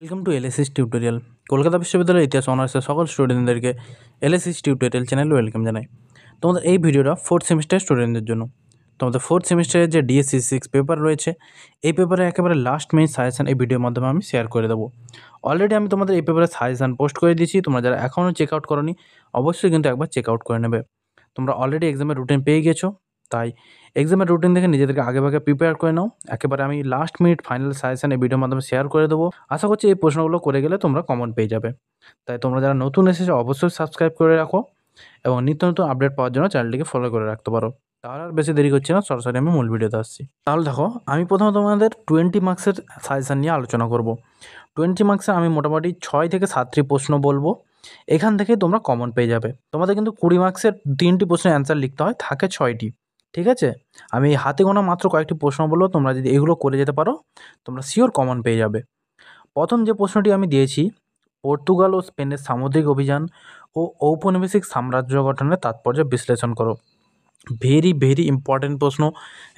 Welcome to LSS tutorial. Kolkata বিশ্ববিদ্যালয়ের ইতিহাস অনার্সের সকল স্টুডেন্টদেরকে এলএসএস টিউটোরিয়াল চ্যানেলে ওয়েলকাম জানাই। তোমাদের এই ভিডিওটা ফোর্থ সেমিস্টার স্টুডেন্টদের জন্য। তোমাদের ফোর্থ সেমিস্টারের যে ডিএসসি 6 পেপার রয়েছে, এই পেপারে একেবারে লাস্ট মিনিট সাজেশন এই ভিডিওর মাধ্যমে আমি শেয়ার করে দেবো। অলরেডি আমি তোমাদের এই পেপারে সাজেশন পোস্ট করে দিয়েছি। তোমরা যারা এখনও চেক আউট করোনি, অবশ্যই কিন্তু একবার চেক আউট করে নেবে। তোমরা অলরেডি এক্সামের রুটিন পেয়ে গেছো, তাই এক্সামের রুটিন দেখে নিজেদেরকে আগেভাগে প্রিপেয়ার করে নাও। একেবারে আমি লাস্ট মিনিট ফাইনাল সাজেশন এই ভিডিওর মাধ্যমে শেয়ার করে দেবো। আশা করছি এই প্রশ্নগুলো করে গেলে তোমরা কমন পেয়ে যাবে। তাই তোমরা যারা নতুন এসেছো অবশ্যই সাবস্ক্রাইব করে রাখো এবং নিত্য নতুন আপডেট পাওয়ার জন্য চ্যানেলটিকে ফলো করে রাখতে পারো। তাহলে আর বেশি দেরি করছি না, সরাসরি আমি মূল ভিডিওতে আসছি। তাহলে দেখো, আমি প্রথমে তোমাদের 20 মার্কসের সাজেশন নিয়ে আলোচনা করব। 20 মার্কসে আমি মোটামুটি 6 থেকে 7টি প্রশ্ন বলবো। এখান থেকে তোমরা কমন পেয়ে যাবে। তোমাদের কিন্তু 20 মার্কসের 3টি প্রশ্নের অ্যান্সার লিখতে হয়, থাকে 6টি। ঠিক আছে, আমি হাতে গোনা মাত্র কয়েকটি প্রশ্ন বলবো। তোমরা যদি এগুলো করে যেতে পারো, তোমরা শিওর কমন পেয়ে যাবে। প্রথম যে প্রশ্নটি আমি দিয়েছি, পর্তুগাল ও স্পেনের সামুদ্রিক অভিযান ও ঔপনিবেশিক সাম্রাজ্য গঠনের তাৎপর্য বিশ্লেষণ করো। ভেরি ভেরি ইম্পর্টেন্ট প্রশ্ন,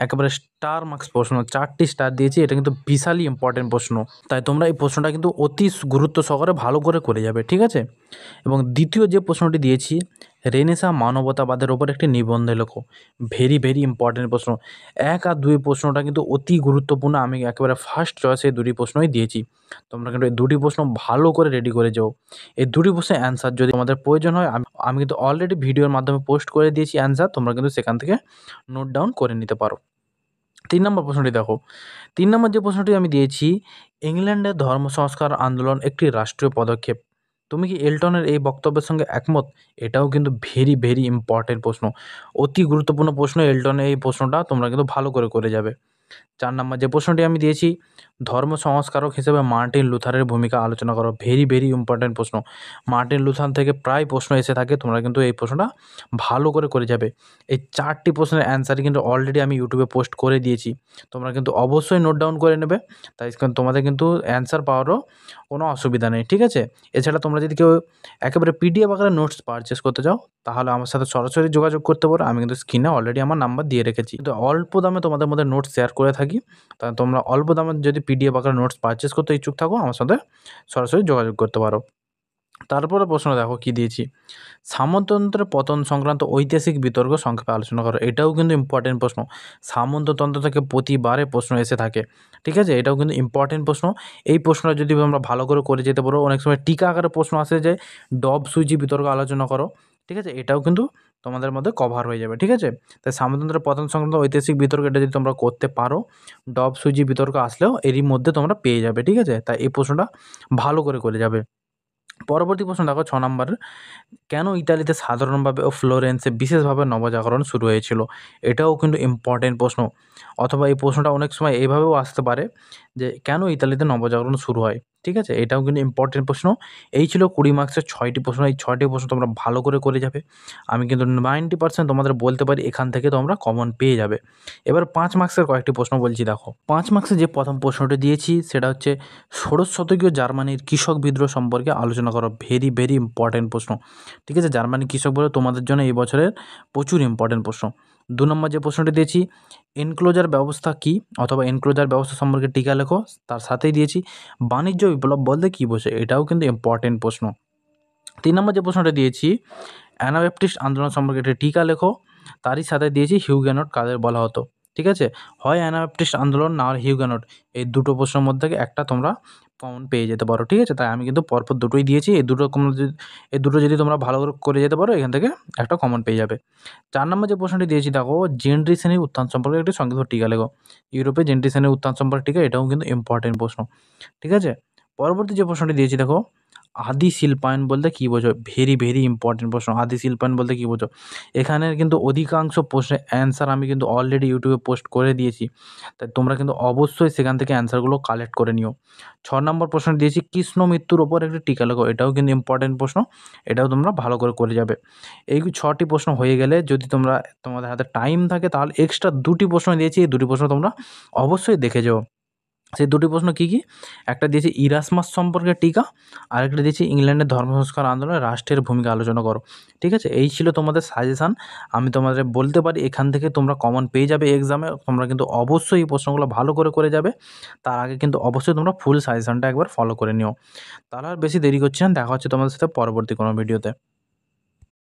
একেবারে স্টার মার্কস প্রশ্ন, 4টি স্টার দিয়েছি। এটা কিন্তু বিশালই ইম্পর্টেন্ট প্রশ্ন, তাই তোমরা এই প্রশ্নটা কিন্তু অতি গুরুত্ব সহকারে ভালো করে যাবে। ঠিক আছে, এবং দ্বিতীয় যে প্রশ্নটি দিয়েছি, রেনেসাঁ মানবতাবাদের ওপর একটি নিবন্ধ লেখো। ভেরি ভেরি ইম্পর্টেন্ট প্রশ্ন। 1 আর 2 প্রশ্নটা কিন্তু অতি গুরুত্বপূর্ণ। আমি একেবারে ফার্স্ট চয়েসে এই দুটি প্রশ্নই দিয়েছি। তোমরা কিন্তু এই দুটি প্রশ্ন ভালো করে রেডি করে যাও। এই দুটি প্রশ্নের অ্যান্সার যদি তোমাদের প্রয়োজন হয়, আমি কিন্তু অলরেডি ভিডিওর মাধ্যমে পোস্ট করে দিয়েছি অ্যান্সার। তোমরা কিন্তু সেখান থেকে নোট ডাউন করে নিতে পারো। 3 নম্বর প্রশ্নটি দেখো। 3 নম্বর যে প্রশ্নটি আমি দিয়েছি, ইংল্যান্ডের ধর্ম সংস্কার আন্দোলন একটি রাষ্ট্রীয় পদক্ষেপ। তুমি কি এলটনের এই বক্তব্যের সঙ্গে একমত? এটাও কিন্তু ভেরি ভেরি ইম্পর্টেন্ট প্রশ্ন, অতি গুরুত্বপূর্ণ প্রশ্ন। এলটনের এই প্রশ্নটা তোমরা কিন্তু ভালো করে যাবে। 4 নম্বর যে প্রশ্নটি আমি দিয়েছি, ধর্ম সংস্কারক হিসেবে মার্টিন লুথারের ভূমিকা আলোচনা করো। ভেরি ভেরি ইম্পর্টেন্ট প্রশ্ন। মার্টিন লুথার থেকে প্রায় প্রশ্ন এসে থাকে, তোমরা কিন্তু এই প্রশ্নটা ভালো করে যাবে। এই 4টি প্রশ্নের অ্যান্সারই কিন্তু অলরেডি আমি ইউটিউবে পোস্ট করে দিয়েছি। তোমরা কিন্তু অবশ্যই নোট ডাউন করে নেবে, তাই তোমাদের কিন্তু অ্যান্সার পাওয়ারও কোনো অসুবিধা নেই। ঠিক আছে, এছাড়া তোমরা যদি কেউ একেবারে পিডিএফ আকারে নোটস পারচেস করতে চাও, তাহলে আমার সাথে সরাসরি যোগাযোগ করতে পারো। আমি কিন্তু স্ক্রিনে অলরেডি আমার নাম্বার দিয়ে রেখেছি। কিন্তু অল্প দামে তোমাদের মধ্যে নোটস শেয়ার করে থাকি, তাই তোমরা অল্প দামে যদি পিডিএফ আকারে নোটস পারচেস করতে ইচ্ছুক থাকো, আমার সাথে সরাসরি যোগাযোগ করতে পারো। তারপরে প্রশ্ন দেখো কি দিয়েছি, সামন্ততন্ত্রের পতন সংক্রান্ত ঐতিহাসিক বিতর্ক সংক্ষেপে আলোচনা করো। এটাও কিন্তু ইম্পর্টেন্ট প্রশ্ন। সামন্ততন্ত্র থেকে প্রতিবারে প্রশ্ন এসে থাকে। ঠিক আছে, এটাও কিন্তু ইম্পর্টেন্ট প্রশ্ন। এই প্রশ্নটা যদি আমরা ভালো করে যেতে পারো, অনেক সময় টিকা আকারে প্রশ্ন আসে যে ডব সুইচি বিতর্ক আলোচনা করো। ঠিক আছে, এটাও কিন্তু তোমাদের মধ্যে কভার হয়ে যাবে। ঠিক আছে, তাই সামন্ততন্ত্রের পতন সংক্রান্ত ঐতিহাসিক বিতর্ক, এটা যদি তোমরা করতে পারো, ডব সুইচি বিতর্ক আসলেও এরই মধ্যে তোমরা পেয়ে যাবে। ঠিক আছে, তাই এই প্রশ্নটা ভালো করে যাবে। পরবর্তী প্রশ্ন দেখো 6 নম্বর, কেন ইতালিতে সাধারণভাবে ও ফ্লোরেন্সে বিশেষভাবে নবজাগরণ শুরু হয়েছিল? এটাও কিন্তু ইম্পর্টেন্ট প্রশ্ন। অথবা এই প্রশ্নটা অনেক সময় এইভাবেও আসতে পারে যে কেন ইতালিতে নবজাগরণ শুরু হয়? ঠিক আছে, এটাও কিন্তু ইম্পর্টেন্ট প্রশ্ন। এই ছিল 20 মার্কসের 6টি প্রশ্ন। এই 6টি প্রশ্ন তোমরা ভালো করে যাবে। আমি কিন্তু 90% তোমাদের বলতে পারি এখান থেকে তোমরা কমন পেয়ে যাবে। এবার 5 মার্কসের কয়েকটি প্রশ্ন বলছি দেখো। 5 মার্কসের যে প্রথম প্রশ্নটি দিয়েছি, সেটা হচ্ছে ষোড়শ শতকীয় জার্মানির কৃষক বিদ্রোহ সম্পর্কে আলোচনা করো। ভেরি ভেরি ইম্পর্টেন্ট প্রশ্ন। ঠিক আছে, জার্মানি কৃষক বিদ্রোহ তোমাদের জন্য এই বছরের প্রচুর ইম্পর্টেন্ট প্রশ্ন। 2 নম্বর যে প্রশ্নটি দিয়েছি, এনক্লোজার ব্যবস্থা কী অথবা এনক্লোজার ব্যবস্থা সম্পর্কে টিকা লেখো। তার সাথেই দিয়েছি বাণিজ্য বিপ্লব বলতে কী বোঝে? এটাও কিন্তু ইম্পর্টেন্ট প্রশ্ন। 3 নম্বর যে প্রশ্নটা দিয়েছি, অ্যানাবাপ্টিস্ট আন্দোলন সম্পর্কে একটি টিকা লেখো। তারই সাথে দিয়েছি হিউগ্যানট কাদের বলা হতো। ঠিক আছে, হয় অ্যানাবাপ্টিস্ট আন্দোলন না হলে হিউগ্যানট, এই দুটো প্রশ্নের মধ্যে থেকে একটা তোমরা কমন পেয়ে যেতে পারো। ঠিক আছে, তাই আমি কিন্তু পরপর দুটোই দিয়েছি। এই দুটো যদি তোমরা ভালো করে যেতে পারো, এখান থেকে একটা কমন পেয়ে যাবে। 4 নম্বর যে প্রশ্নটি দিয়েছি দেখো, জেন্ট্রি শ্রেণীর উত্থান সম্পর্কে একটি সংক্ষিপ্ত টিকা লেখো। ইউরোপে জেন্ট্রি শ্রেণীর উত্থান সম্পর্কে টিকা, এটাও কিন্তু ইম্পর্টেন্ট প্রশ্ন। ঠিক আছে, পরবর্তী যে প্রশ্নটি দিয়েছি দেখো, আদি শিল্পায়ন বলতে কী বোঝো? ভেরি ভেরি ইম্পর্টেন্ট প্রশ্ন। আদি শিল্পায়ন বলতে কী বোঝো? এখানের কিন্তু অধিকাংশ প্রশ্নের অ্যান্সার আমি কিন্তু অলরেডি ইউটিউবে পোস্ট করে দিয়েছি, তাই তোমরা কিন্তু অবশ্যই সেখান থেকে অ্যান্সারগুলো কালেক্ট করে নিও। 6 নম্বর প্রশ্ন দিয়েছি, কৃষ্ণ মৃত্যুর ওপর একটি টিকা লেখো। এটাও কিন্তু ইম্পর্টেন্ট প্রশ্ন। এটাও তোমরা ভালো করে যাবে। এই 6টি প্রশ্ন হয়ে গেলে, যদি তোমাদের হাতে টাইম থাকে, তাহলে এক্সট্রা 2টি প্রশ্ন দিয়েছি। এই 2টি প্রশ্ন তোমরা অবশ্যই দেখে যাও। সেই দুটি প্রশ্ন কী কী? একটা দিয়েছে ইরাসমাস সম্পর্কে টিকা, আরেকটা দিয়েছে ইংল্যান্ডের ধর্ম সংস্কার আন্দোলনে রাষ্ট্রের ভূমিকা আলোচনা করো। ঠিক আছে, এই ছিল তোমাদের সাজেশান। আমি তোমাদের বলতে পারি এখান থেকে তোমরা কমন পেয়ে যাবে এক্সামে। তোমরা কিন্তু অবশ্যই এই প্রশ্নগুলো ভালো করে যাবে। তার আগে কিন্তু অবশ্যই তোমরা ফুল সাজেশানটা একবার ফলো করে নিও। তাহলে আর বেশি দেরি করছি না, দেখা হচ্ছে তোমাদের সাথে পরবর্তী কোনো ভিডিওতে।